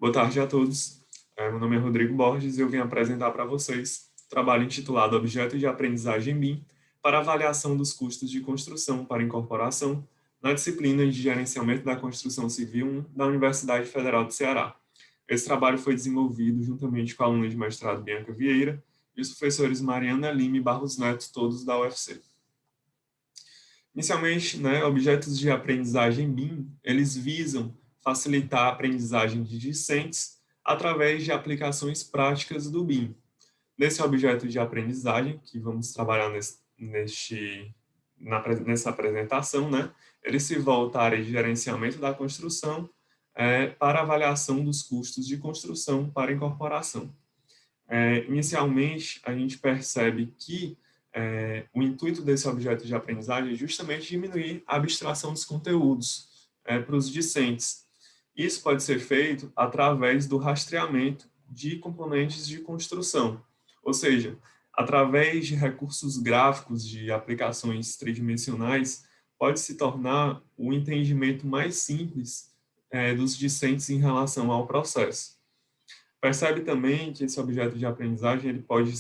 Boa tarde a todos. Meu nome é Rodrigo Borges e eu vim apresentar para vocês o trabalho intitulado Objeto de Aprendizagem BIM para avaliação dos custos de construção para incorporação na disciplina de Gerenciamento da Construção Civil 1 da Universidade Federal do Ceará. Esse trabalho foi desenvolvido juntamente com a aluna de mestrado Bianca Vieira e os professores Mariana Lima e Barros Neto, todos da UFC. Inicialmente, objetos de aprendizagem BIM, eles visam facilitar a aprendizagem de discentes através de aplicações práticas do BIM. Nesse objeto de aprendizagem, que vamos trabalhar nessa apresentação, ele se volta à área de gerenciamento da construção para avaliação dos custos de construção para incorporação. Inicialmente, a gente percebe que o intuito desse objeto de aprendizagem é justamente diminuir a abstração dos conteúdos para os discentes. Isso pode ser feito através do rastreamento de componentes de construção, ou seja, através de recursos gráficos de aplicações tridimensionais, pode se tornar o entendimento mais simples dos discentes em relação ao processo. Percebe também que esse objeto de aprendizagem ele pode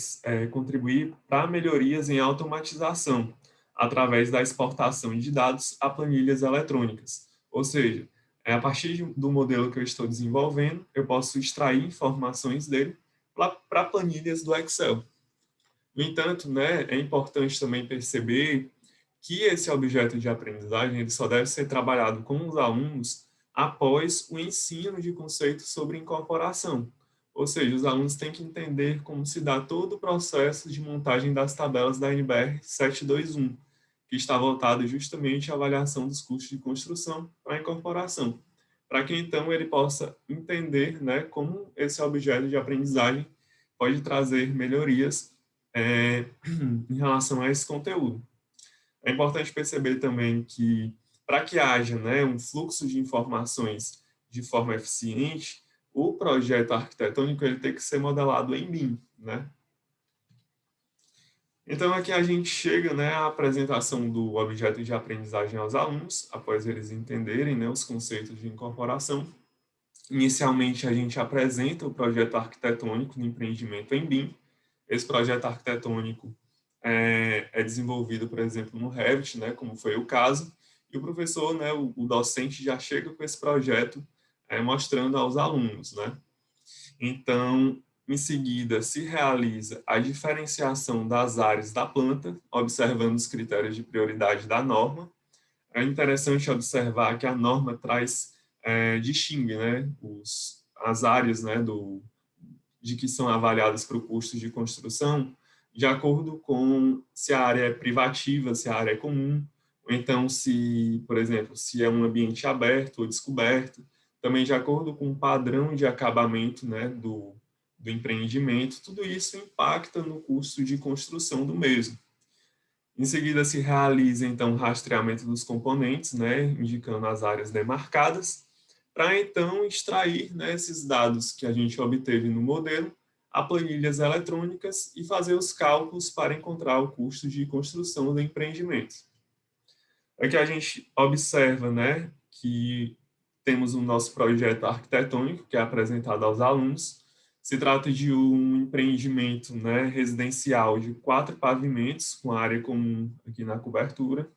contribuir para melhorias em automatização, através da exportação de dados a planilhas eletrônicas. Ou seja, a partir do modelo que eu estou desenvolvendo, eu posso extrair informações dele para planilhas do Excel. No entanto, é importante também perceber que esse objeto de aprendizagem ele só deve ser trabalhado com os alunos após o ensino de conceitos sobre incorporação. Ou seja, os alunos têm que entender como se dá todo o processo de montagem das tabelas da NBR 721, que está voltado justamente à avaliação dos custos de construção para a incorporação, para que então ele possa entender como esse objeto de aprendizagem pode trazer melhorias em relação a esse conteúdo. É importante perceber também que, para que haja um fluxo de informações de forma eficiente, o projeto arquitetônico ele tem que ser modelado em BIM. Então, aqui a gente chega à apresentação do objeto de aprendizagem aos alunos, após eles entenderem os conceitos de incorporação. Inicialmente, a gente apresenta o projeto arquitetônico de empreendimento em BIM. Esse projeto arquitetônico é desenvolvido, por exemplo, no Revit, como foi o caso, e o professor, o docente, já chega com esse projeto mostrando aos alunos. Então, em seguida, se realiza a diferenciação das áreas da planta, observando os critérios de prioridade da norma. É interessante observar que a norma distingue as áreas de que são avaliadas para o custo de construção, de acordo com se a área é privativa, se a área é comum, ou então se, por exemplo, se é um ambiente aberto ou descoberto, também de acordo com o padrão de acabamento do empreendimento, tudo isso impacta no custo de construção do mesmo. Em seguida, se realiza, então, o rastreamento dos componentes, indicando as áreas demarcadas, para, então, extrair esses dados que a gente obteve no modelo a planilhas eletrônicas e fazer os cálculos para encontrar o custo de construção do empreendimento. Aqui a gente observa que temos o nosso projeto arquitetônico, que é apresentado aos alunos. Se trata de um empreendimento residencial de 4 pavimentos, com área comum aqui na cobertura.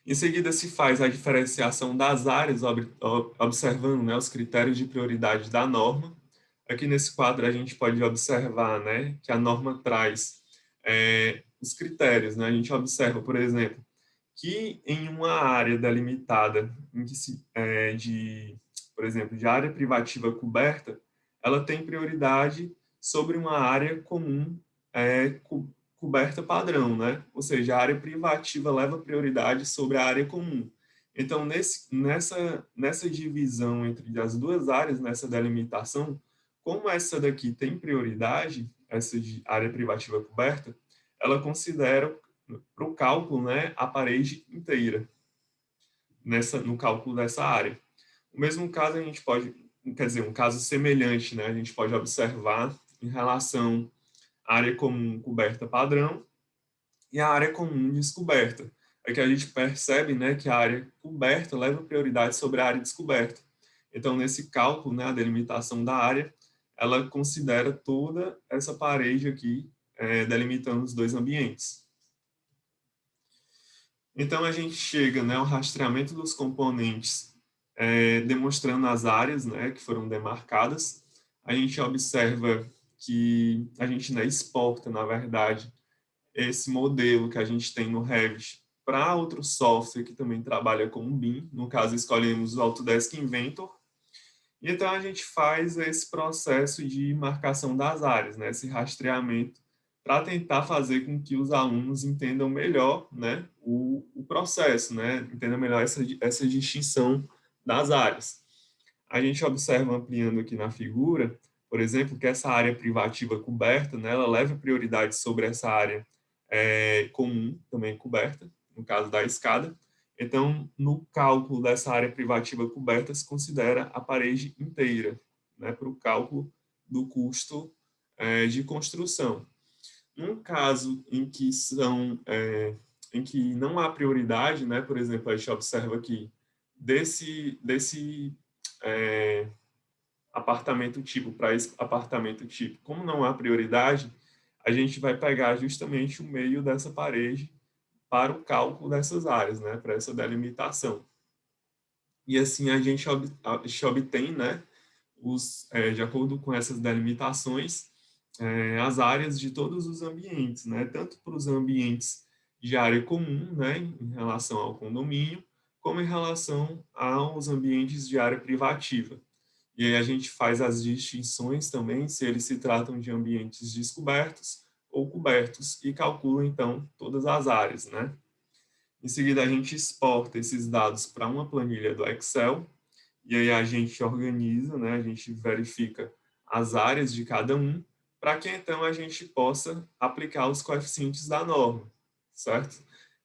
Em seguida, se faz a diferenciação das áreas, observando os critérios de prioridade da norma. Aqui nesse quadro, a gente pode observar que a norma traz os critérios. A gente observa, por exemplo, que em uma área delimitada, por exemplo, de área privativa coberta, ela tem prioridade sobre uma área comum coberta padrão, Ou seja, a área privativa leva prioridade sobre a área comum. Então, nessa divisão entre as duas áreas, nessa delimitação, como essa daqui tem prioridade, essa de área privativa coberta, ela considera para o cálculo a parede inteira, no cálculo dessa área. O mesmo caso a gente pode, um caso semelhante, a gente pode observar em relação à área comum coberta padrão e a área comum descoberta. É que a gente percebe que a área coberta leva prioridade sobre a área descoberta. Então, nesse cálculo, né, a delimitação da área, ela considera toda essa parede aqui, delimitando os dois ambientes. Então, a gente chega, né, ao rastreamento dos componentes, demonstrando as áreas, né, que foram demarcadas. A gente observa que a gente, né, exporta, na verdade, esse modelo que a gente tem no Revit para outro software que também trabalha com o BIM. No caso, escolhemos o Autodesk Inventor. E então a gente faz esse processo de marcação das áreas, né, esse rastreamento, para tentar fazer com que os alunos entendam melhor, né, o processo, né, entendam melhor essa distinção das áreas. A gente observa, ampliando aqui na figura, por exemplo, que essa área privativa coberta, né, ela leva prioridade sobre essa área comum, também coberta, no caso da escada. Então, no cálculo dessa área privativa coberta, se considera a parede inteira, né, para o cálculo do custo de construção. Num caso em que em que não há prioridade, né, por exemplo, a gente observa aqui desse apartamento tipo para esse apartamento tipo, como não há prioridade, a gente vai pegar justamente o meio dessa parede para o cálculo dessas áreas, né, para essa delimitação. E assim a gente obtém, né, de acordo com essas delimitações, as áreas de todos os ambientes, né, tanto para os ambientes de área comum, né, em relação ao condomínio, como em relação aos ambientes de área privativa. E aí a gente faz as distinções também, se eles se tratam de ambientes descobertos ou cobertos, e calcula, então, todas as áreas, né? Em seguida, a gente exporta esses dados para uma planilha do Excel, e aí a gente organiza, né? A gente verifica as áreas de cada um, para que então a gente possa aplicar os coeficientes da norma, certo?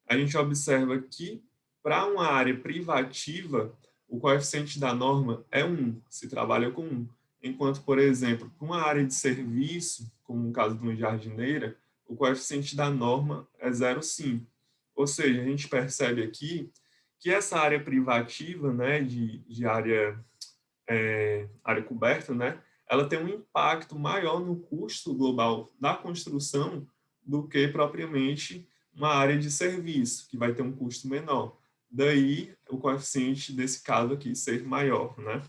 A gente observa que para uma área privativa, o coeficiente da norma é 1, se trabalha com 1. Enquanto, por exemplo, para uma área de serviço, como no caso de uma jardineira, o coeficiente da norma é 0,5. Ou seja, a gente percebe aqui que essa área privativa, né, de área coberta, né, ela tem um impacto maior no custo global da construção do que propriamente uma área de serviço, que vai ter um custo menor. Daí, o coeficiente desse caso aqui ser maior, né?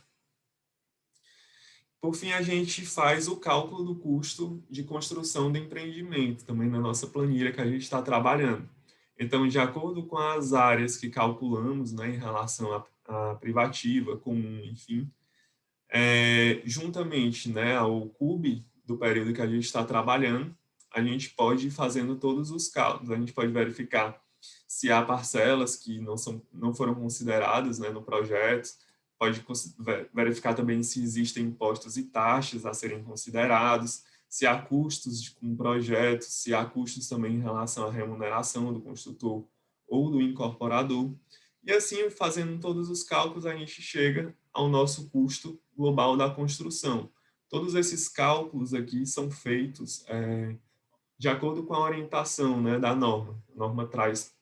Por fim, a gente faz o cálculo do custo de construção do empreendimento, também na nossa planilha que a gente está trabalhando. Então, de acordo com as áreas que calculamos, né, em relação à privativa, comum, enfim, juntamente, né, ao CUB do período que a gente está trabalhando, a gente pode ir fazendo todos os cálculos, a gente pode verificar se há parcelas que não foram consideradas, né, no projeto, pode verificar também se existem impostos e taxas a serem considerados, se há custos com o projeto, se há custos também em relação à remuneração do construtor ou do incorporador. E assim, fazendo todos os cálculos, a gente chega ao nosso custo global da construção. Todos esses cálculos aqui são feitos de acordo com a orientação, né, da norma. A norma traz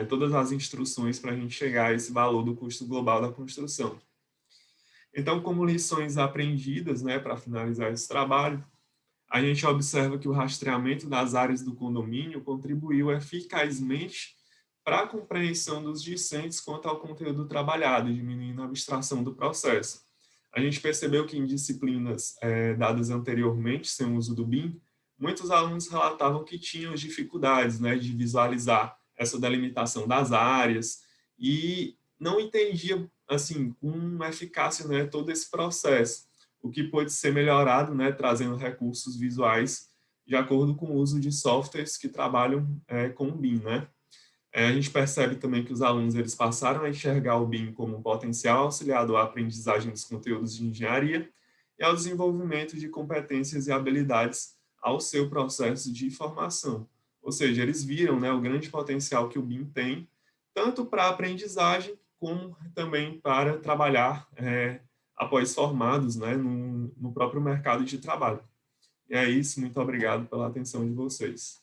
todas as instruções para a gente chegar a esse valor do custo global da construção. Então, como lições aprendidas, né, para finalizar esse trabalho, a gente observa que o rastreamento das áreas do condomínio contribuiu eficazmente para a compreensão dos discentes quanto ao conteúdo trabalhado, diminuindo a abstração do processo. A gente percebeu que em disciplinas dadas anteriormente, sem o uso do BIM, muitos alunos relatavam que tinham dificuldades, né, de visualizar essa delimitação das áreas e não entendiam assim com eficácia, né, todo esse processo, o que pode ser melhorado, né, trazendo recursos visuais de acordo com o uso de softwares que trabalham com o BIM, né? A gente percebe também que os alunos eles passaram a enxergar o BIM como um potencial auxiliador à aprendizagem dos conteúdos de engenharia e ao desenvolvimento de competências e habilidades ao seu processo de formação. Ou seja, eles viram, né, o grande potencial que o BIM tem, tanto para a aprendizagem, como também para trabalhar após formados, né, no próprio mercado de trabalho. E é isso, muito obrigado pela atenção de vocês.